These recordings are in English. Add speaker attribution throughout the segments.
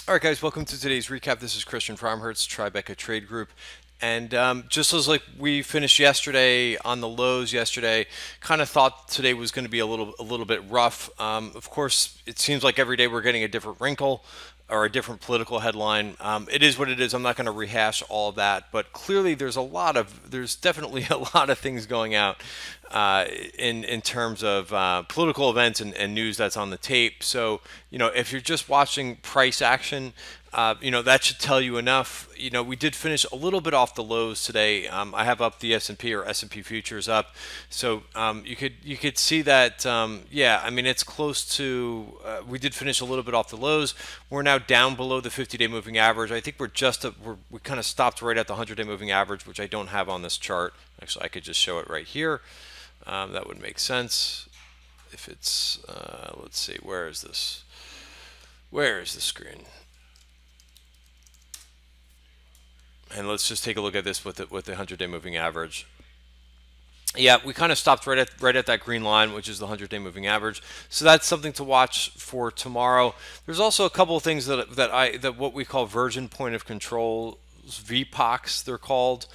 Speaker 1: All right, guys, welcome to today's recap. This is Christian from Hertz, Tribeca Trade Group. And just as like we finished yesterday on the lows yesterday, kind of thought today was going to be a little bit rough. Of course, it seems like every day we're getting a different wrinkle or a different political headline. It is what it is. I'm not going to rehash all of that, but clearly there's definitely a lot of things going out in terms of political events and news that's on the tape. So, if you're just watching price action, that should tell you enough. We did finish a little bit off the lows today. I have up the S&P or S&P futures up, so you could see that. Yeah, I mean it's close to. We did finish a little bit off the lows. We're now down below the 50-day moving average. I think we kind of stopped right at the 100-day moving average, which I don't have on this chart. Actually, I could just show it right here. That would make sense. If it's let's see, where is this? Where is the screen? And let's just take a look at this with the 100-day moving average. Yeah, we kind of stopped right at that green line, which is the 100-day moving average. So that's something to watch for tomorrow. There's also a couple of things that what we call version point of control, VPOCs they're called.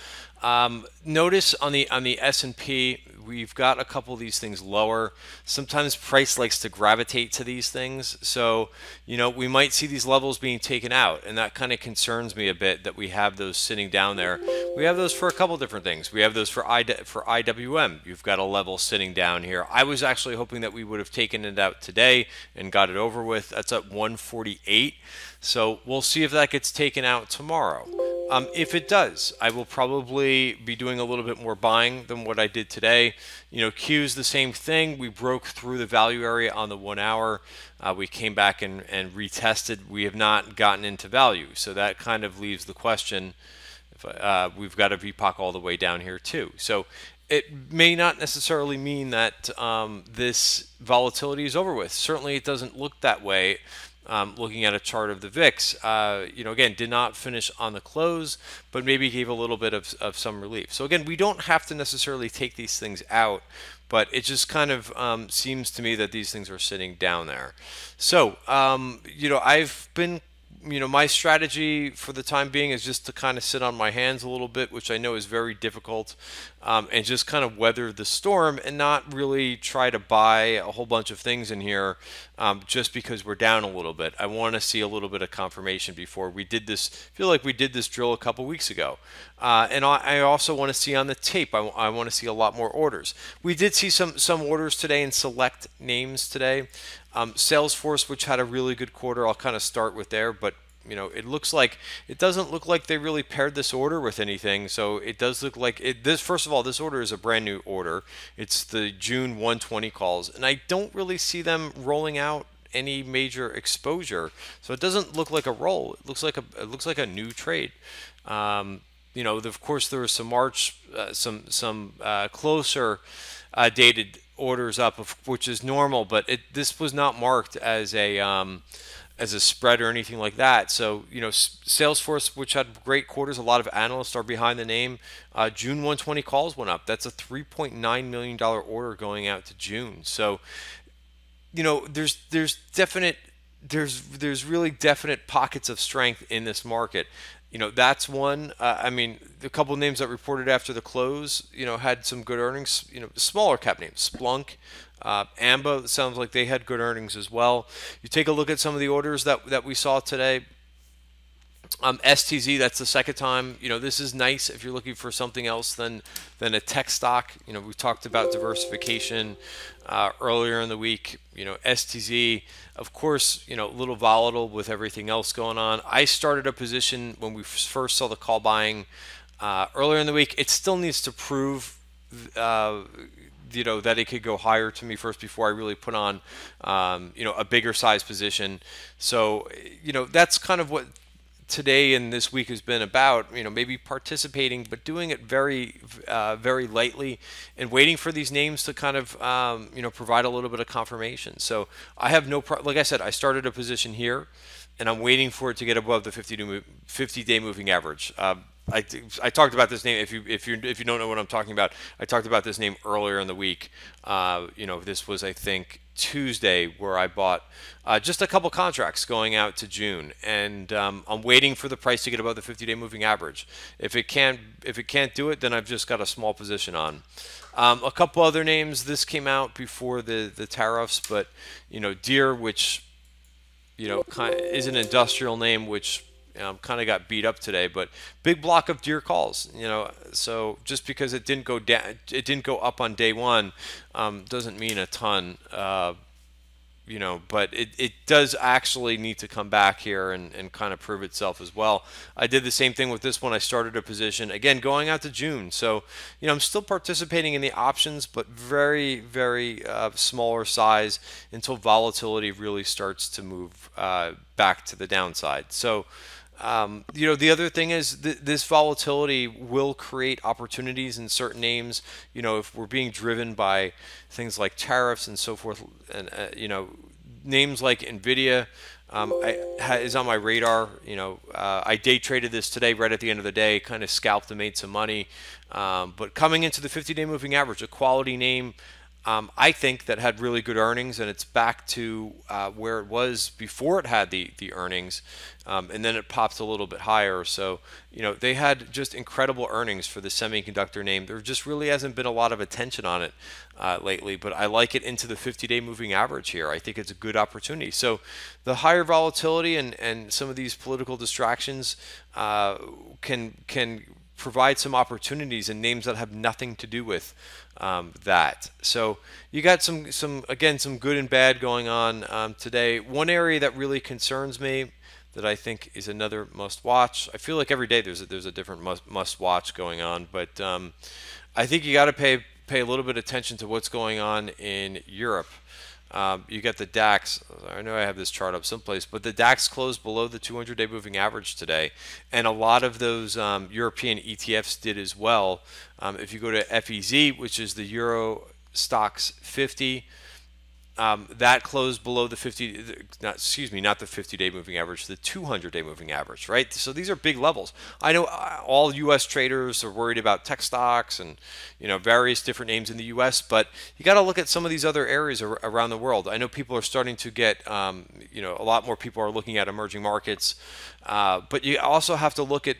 Speaker 1: Notice on the S&P, we've got a couple of these things lower. Sometimes price likes to gravitate to these things. So, we might see these levels being taken out, and that kind of concerns me a bit that we have those sitting down there. We have those for a couple different things. We have those for IWM. You've got a level sitting down here. I was actually hoping that we would have taken it out today and got it over with. That's at 148. So we'll see if that gets taken out tomorrow. If it does, I will probably be doing a little bit more buying than what I did today. Q's the same thing. We broke through the value area on the 1 hour. We came back and retested. We have not gotten into value. So that kind of leaves the question, if we've got a VPOC all the way down here too. So it may not necessarily mean that this volatility is over with. Certainly it doesn't look that way. Looking at a chart of the VIX, again, did not finish on the close, but maybe gave a little bit of some relief. So again, we don't have to necessarily take these things out, but it just kind of seems to me that these things are sitting down there. So, I've been my strategy for the time being is just to kind of sit on my hands a little bit, which I know is very difficult, and just kind of weather the storm and not really try to buy a whole bunch of things in here just because we're down a little bit. I want to see a little bit of confirmation before we did this. Feel like we did this drill a couple weeks ago. And I also want to see on the tape, I want to see a lot more orders. We did see some orders today in select names today. Salesforce, which had a really good quarter, I'll kind of start with there, but it doesn't look like they really paired this order with anything. So it does look like first of all, this order is a brand new order. It's the June 120 calls, and I don't really see them rolling out any major exposure. So it doesn't look like a roll. It looks like a new trade. Of course, there was some March, some closer dated orders up, which is normal, but this was not marked as a spread or anything like that. So, Salesforce, which had great quarters, a lot of analysts are behind the name. June 120 calls went up. That's a $3.9 million order going out to June. So, there's really definite pockets of strength in this market. That's one. The couple names that reported after the close, had some good earnings. Smaller cap names, Splunk, Amba, sounds like they had good earnings as well. You take a look at some of the orders that we saw today. STZ, that's the second time. This is nice if you're looking for something else than a tech stock. We talked about diversification earlier in the week. STZ, of course, a little volatile with everything else going on. I started a position when we first saw the call buying earlier in the week. It still needs to prove that it could go higher to me first before I really put on a bigger size position. So that's kind of what today and this week has been about. Maybe participating, but doing it very very lightly and waiting for these names to kind of provide a little bit of confirmation. So I have like I said, I started a position here and I'm waiting for it to get above the 50-day moving average. I talked about this name. If you don't know what I'm talking about, I talked about this name earlier in the week. This was, I think, Tuesday, where I bought just a couple contracts going out to June, and I'm waiting for the price to get above the 50-day moving average. If it can't do it, then I've just got a small position on. A couple other names. This came out before the tariffs, but Deere, which kind of is an industrial name, which kind of got beat up today, but big block of Deere calls. So just because it didn't go down, it didn't go up on day one, doesn't mean a ton. But it does actually need to come back here and kind of prove itself as well. I did the same thing with this one. I started a position, again, going out to June. So, I'm still participating in the options, but very, very smaller size until volatility really starts to move back to the downside. So, the other thing is this volatility will create opportunities in certain names. If we're being driven by things like tariffs and so forth, and names like Nvidia is on my radar. I day traded this today right at the end of the day, kind of scalped and made some money. But coming into the 50-day moving average, a quality name. I think that had really good earnings, and it's back to where it was before it had the earnings, and then it popped a little bit higher. So, they had just incredible earnings for the semiconductor name. There just really hasn't been a lot of attention on it lately, but I like it into the 50-day moving average here. I think it's a good opportunity. So the higher volatility and some of these political distractions can provide some opportunities in names that have nothing to do with that. So you got some good and bad going on today. One area that really concerns me, that I think is another must watch. I feel like every day there's a different must watch going on, but I think you got to pay a little bit of attention to what's going on in Europe. You got the DAX. I know I have this chart up someplace, but the DAX closed below the 200-day moving average today, and a lot of those European ETFs did as well. If you go to FEZ, which is the Euro Stocks 50, that closed below the 50-day moving average, the 200-day moving average, right? So these are big levels. I know all U.S. traders are worried about tech stocks and various different names in the U.S., but you got to look at some of these other areas around the world. I know people are starting to get, a lot more people are looking at emerging markets, but you also have to look at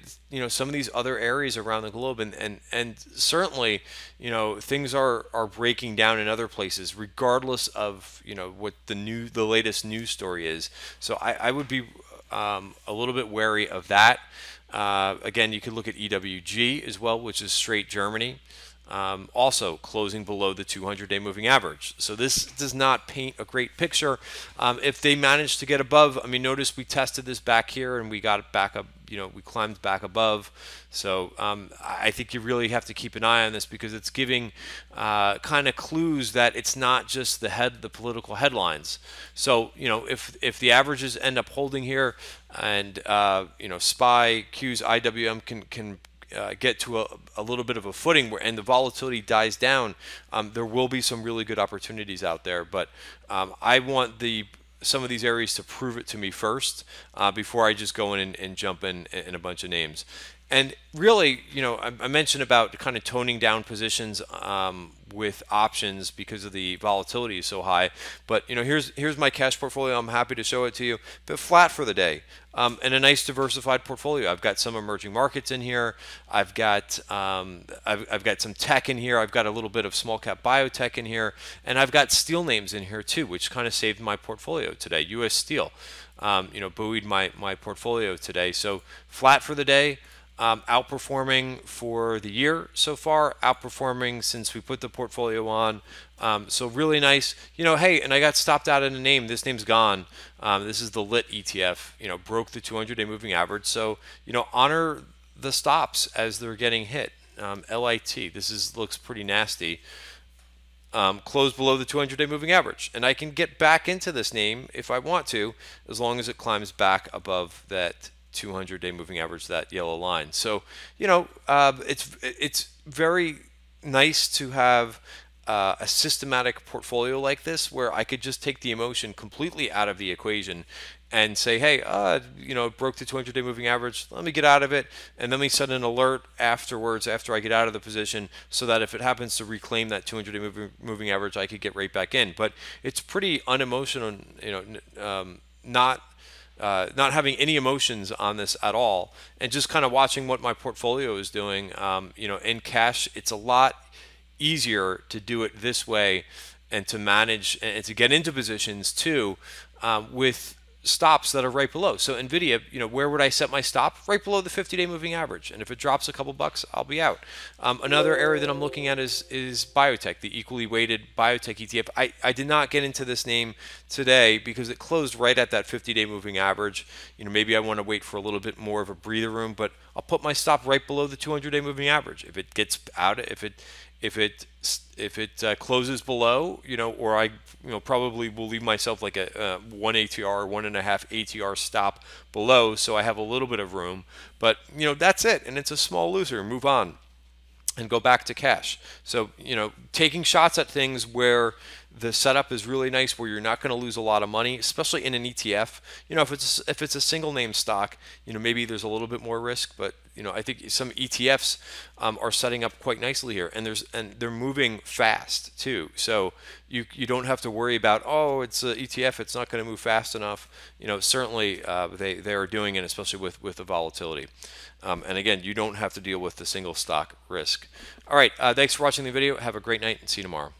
Speaker 1: some of these other areas around the globe, and certainly things are breaking down in other places, regardless of what the latest news story is. So I would be a little bit wary of that. Again, you could look at EWG as well, which is straight Germany. Also closing below the 200-day moving average. So this does not paint a great picture. If they manage to get above, notice we tested this back here and we got it back up, we climbed back above. So I think you really have to keep an eye on this, because it's giving kind of clues that it's not just the political headlines. So if the averages end up holding here, and SPY, Qs, IWM can get to a little bit of a footing and the volatility dies down, there will be some really good opportunities out there. But I want some of these areas to prove it to me first before I just go in and jump in a bunch of names. And really, I mentioned about kind of toning down positions with options because of the volatility is so high. But here's my cash portfolio. I'm happy to show it to you. But flat for the day, and a nice diversified portfolio. I've got some emerging markets in here. I've got some tech in here. I've got a little bit of small cap biotech in here, and I've got steel names in here too, which kind of saved my portfolio today. U.S. Steel, buoyed my portfolio today. So flat for the day. Outperforming for the year so far, outperforming since we put the portfolio on. So really nice. Hey, and I got stopped out in a name. This name's gone. This is the LIT ETF. Broke the 200-day moving average. So, honor the stops as they're getting hit. LIT, looks pretty nasty. Closed below the 200-day moving average. And I can get back into this name if I want to, as long as it climbs back above that 200-day moving average, that yellow line. So it's very nice to have a systematic portfolio like this, where I could just take the emotion completely out of the equation and say, hey, it broke the 200-day moving average. Let me get out of it, and then we set an alert afterwards after I get out of the position, so that if it happens to reclaim that 200-day moving average, I could get right back in. But it's pretty unemotional, not having any emotions on this at all, and just kind of watching what my portfolio is doing. In cash, it's a lot easier to do it this way, and to manage and to get into positions too, with stops that are right below. So Nvidia, where would I set my stop? Right below the 50-day moving average, and if it drops a couple bucks, I'll be out. Another area that I'm looking at is biotech, the equally weighted biotech ETF. I did not get into this name today because it closed right at that 50-day moving average. Maybe I want to wait for a little bit more of a breather room, but I'll put my stop right below the 200-day moving average. If it gets out, if it closes below, or I, probably will leave myself like a 1 ATR, 1.5 ATR stop below, so I have a little bit of room. But that's it, and it's a small loser. Move on and go back to cash. So taking shots at things where the setup is really nice, where you're not going to lose a lot of money, especially in an ETF. If it's a single name stock, maybe there's a little bit more risk, but I think some ETFs are setting up quite nicely here, and they're moving fast too. So you don't have to worry about, oh, it's an ETF, it's not going to move fast enough. Certainly they are doing it, especially with the volatility. And again, you don't have to deal with the single stock risk. All right, thanks for watching the video. Have a great night, and see you tomorrow.